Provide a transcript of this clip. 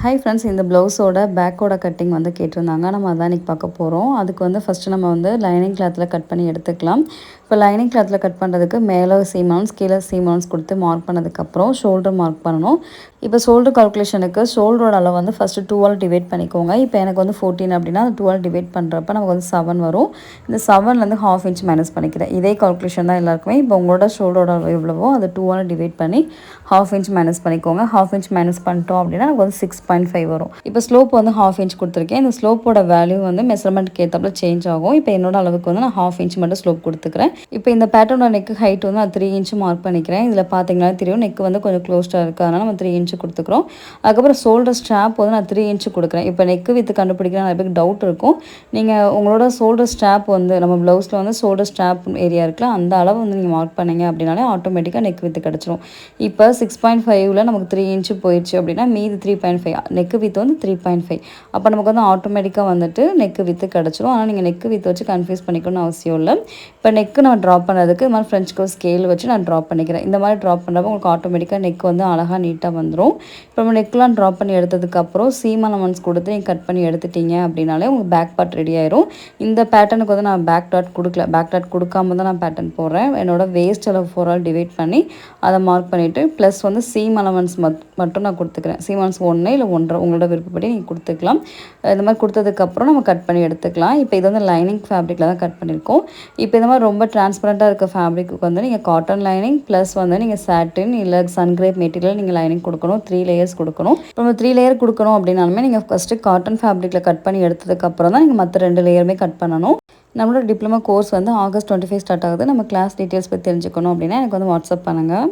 Hi friends, இந்த ப்ளவுஸோட பேக்கோட கட்டிங் வந்து கேட்டிருந்தாங்க. நம்ம அதான் இன்றைக்கி பார்க்க போகிறோம். அதுக்கு வந்து ஃபஸ்ட்டு நம்ம வந்து லைனிங் கிளாத்தில் கட் பண்ணி எடுத்துக்கலாம். இப்போ லைனிங் கிளாத்தில் கட் பண்ணுறதுக்கு மேலே சீம் அலவுன்ஸ் கீழே சீம் அலவுன்ஸ் கொடுத்து மார்க் பண்ணதுக்கப்புறம் ஷோல்டர் மார்க் பண்ணணும். இப்போ ஷோல்டர் கால்குலேஷனுக்கு ஷோல்டரோட அளவு வந்து ஃபஸ்ட்டு 2ஆல் டிவைட் பண்ணிக்கோங்க. இப்போ எனக்கு வந்து 14 அப்படின்னா அந்த 2ஆல் டிவைட் பண்ணுறப்ப நமக்கு வந்து 7 வரும். இந்த 7லேருந்து 1/2 இன்ச் மைனஸ் பண்ணிக்கிறேன். இதே கால்குலேஷன் தான் எல்லாருக்குமே. இப்போ உங்களோட ஷோல்டரோட அளவு எவ்வளவோ அதை 2ஆல் டிவைட் பண்ணி 1/2 இன்ச் மைனஸ் பண்ணிக்கோங்க. 1/2 இன்ச் மைனஸ் பண்ணிட்டோம் அப்படின்னா நமக்கு வந்து 6.5 வரும். இப்போ ஸ்லோப் வந்து 1/2 இன்ச் கொடுத்துருக்கேன். இந்த ஸ்லோப்போட வேல்யூ வந்து மெஷர்மெண்ட்க்கு ஏற்றப்பல சேஞ்ச் ஆகும். இப்போ என்னோட அளவுக்கு வந்து நான் 1/2 இன்ச் மட்டும் ஸ்லோப் கொடுத்துக்கிறேன். இப்போ இந்த பேட்டர்னோட நெக் ஹைட் வந்து நான் 3 இன்ச் மார்க் பண்ணிக்கிறேன். இதில் பார்த்தீங்கன்னா தெரியும், நெக் வந்து கொஞ்சம் க்ளோஸ்டாக இருக்குது, அதனால் நம்ம 3 இன்ச் கொடுத்துக்கிறோம். அதுக்கப்புறம் ஷோல்டர் ஸ்ட்ராப் வந்து நான் 3 இன்ச் கொடுக்குறேன். இப்போ நெக்கு வித்து கண்டுபிடிக்கிற நிறைய பேருக்கு டவுட் இருக்கும். நீங்கள் உங்களோட ஷோல்டர் ஸ்ட்ராப் வந்து நம்ம ப்ளவுஸில் வந்து ஷோல்டர் ஸ்ட்ராப் ஏரியா இருக்குல்ல, அந்த அளவு வந்து நீங்கள் மார்க் பண்ணீங்க அப்படின்னாலே ஆட்டோமேட்டிக்காக நெக் வித்து கிடச்சிரும். இப்போ 6.5ல் நமக்கு 3 இன்ச்சு போயிடுச்சு அப்படின்னா மீதி 3.5 நெக்கு வித்து வந்து 3.5. அப்போ நமக்கு வந்து ஆட்டோமேட்டிக்காக வந்துட்டு நெக்கு வித்து கிடச்சிரும். ஆனால் நீங்கள் நெக்கு வித்து வச்சு கன்ஃபியூஸ் பண்ணிக்கணும்னு அவசியம் இல்லை. இப்போ நெக்கு நான் ட்ராப் பண்ணதுக்கு இது மாதிரி ஃப்ரெஞ்ச் கர்வ் ஸ்கேல் வச்சு நான் ட்ராப் பண்ணிக்கிறேன். இந்த மாதிரி ட்ராப் பண்ணுறப்போ உங்களுக்கு ஆட்டோமேட்டிக்காக நெக் வந்து அழகாக நீட்டாக வந்துடும். இப்போ நம்ம நெக்லாம் ட்ராப் பண்ணி எடுத்ததுக்கப்புறம் சீம் அலவன்ஸ் கொடுத்து நீங்கள் கட் பண்ணி எடுத்துட்டீங்க அப்படின்னாலே உங்களுக்கு பேக் பார்ட் ரெடி ஆயிரும். இந்த பேட்டர்னுக்கு வந்து நான் பேக் டாட் கொடுக்கல. பேக் டாட் கொடுக்காம தான் நான் பேட்டர்ன் போடுறேன். என்னோட வேஸ்ட் அளவு 4ஆல் டிவைட் பண்ணி அதை மார்க் பண்ணிவிட்டு ப்ளஸ் வந்து சீம் அலவன்ஸ் மட்டும் நான் கொடுத்துக்கிறேன். சீம் அலவன்ஸ் 1 இல்லை 1.5 உங்களோட விருப்பப்படி நீங்கள் கொடுத்துக்கலாம். இந்த மாதிரி கொடுத்ததுக்கப்புறம் நம்ம கட் பண்ணி எடுத்துக்கலாம். இப்போ இது வந்து லைனிங் ஃபேப்ரிக்கில் தான் கட் பண்ணியிருக்கோம். இப்போ இந்த மாதிரி ரொம்ப டிரான்ஸ்பரண்ட்டாக இருக்க ஃபேப்ரிக்கு வந்து நீங்கள் காட்டன் லைனிங் ப்ளஸ் வந்து நீங்கள் சாட்டின் இல்லை சன்கிரேப் மெட்டீரியல் நீங்கள் லைனிங் கொடுக்கணும். 3 லேயர்ஸ் கொடுக்கணும். இப்போ நம்ம 3 லேயர் கொடுக்கணும் அப்படின்னாலுமே நீங்கள் ஃபஸ்ட்டு காட்டன் ஃபேப்ரிக்கில் கட் பண்ணி எடுத்ததுக்கப்புறம் தான் நீங்கள் மற்ற 2 லேயருமே கட் பண்ணணும். நம்மளோட டிப்ளமோ கோர்ஸ் வந்து August 25 ஸ்டார்ட் ஆகுது. நம்ம கிளாஸ் டீட்டெயில்ஸ் பற்றி தெரிஞ்சுக்கணும் அப்படின்னா எனக்கு வந்து வாட்ஸ்அப் பண்ணுங்கள்.